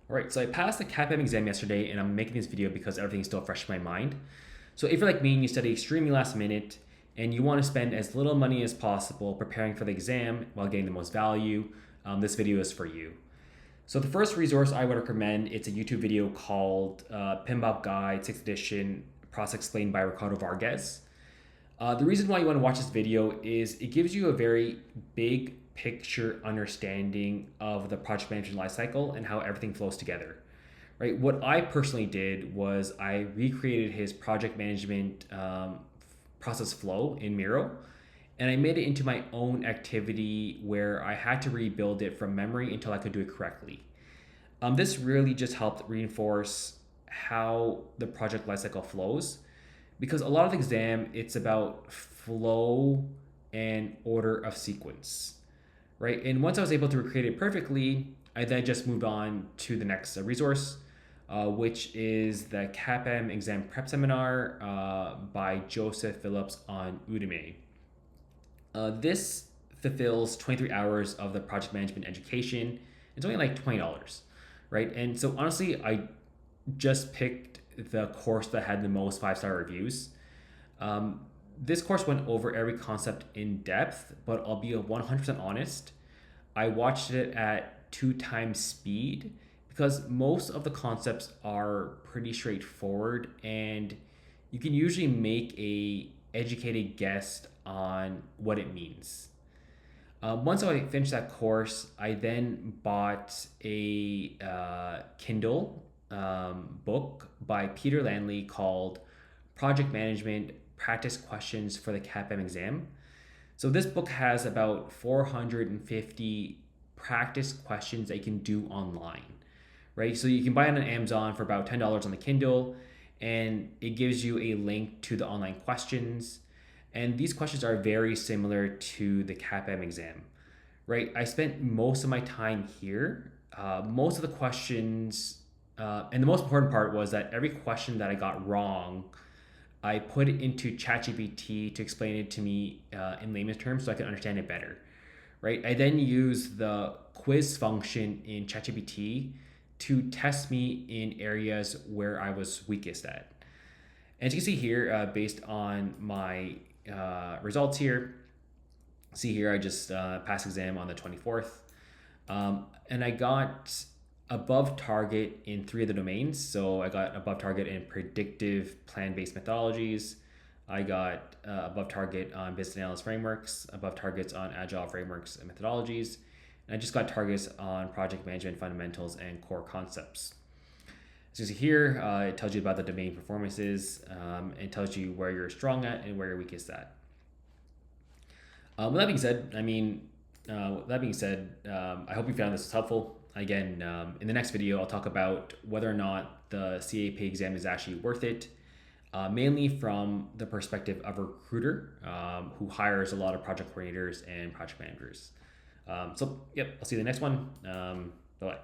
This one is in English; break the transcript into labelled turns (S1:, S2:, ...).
S1: All right, so I passed the CAPM exam yesterday, and I'm making this video because everything is still fresh in my mind. So if you're like me and you study extremely last minute, and you want to spend as little money as possible preparing for the exam while getting the most value, this video is for you. So the first resource I would recommend, it's a YouTube video called PMBOK Guide 6th Edition Process Explained by Ricardo Vargas. The reason why you want to watch this video is it gives you a very big picture understanding of the project management lifecycle and how everything flows together. Right. What I personally did was I recreated his project management process flow in Miro, and I made it into my own activity where I had to rebuild it from memory until I could do it correctly. This really just helped reinforce how the project lifecycle flows because a lot of the exam it's about flow and order of sequence, right? And once I was able to recreate it perfectly, I then just moved on to the next resource, which is the CAPM exam prep seminar by Joseph Phillips on Udemy. This fulfills 23 hours of the project management education. It's only like $20, right? And so honestly, I just picked the course that had the most 5-star reviews. This course went over every concept in depth, but I'll be 100% honest. I watched it at 2 times speed because most of the concepts are pretty straightforward and you can usually make a educated guess on what it means. Once I finished that course, I then bought a Kindle book by Peter Landley called Project Management Practice Questions for the CAPM exam. So this book has about 450 practice questions that you can do online, right? So you can buy it on Amazon for about $10 on the Kindle, and it gives you a link to the online questions. And these questions are very similar to the CAPM exam, right? I spent most of my time here. Most of the questions, and the most important part was that every question that I got wrong, I put it into ChatGPT to explain it to me in layman's terms so I can understand it better, right? I then use the quiz function in ChatGPT to test me in areas where I was weakest at. As you can see here, based on my results here, see here, I just passed exam on the 24th. And I got above target in 3 of the domains. So I got above target in predictive plan-based methodologies. I got above target on business analyst frameworks, above targets on agile frameworks and methodologies. And I just got targets on project management fundamentals and core concepts. As you see here, it tells you about the domain performances and tells you where you're strong at and where you're weakest at. With that being said, I hope you found this helpful. Again, in the next video, I'll talk about whether or not the CAP exam is actually worth it, mainly from the perspective of a recruiter who hires a lot of project coordinators and project managers. I'll see you in the next one. Bye-bye.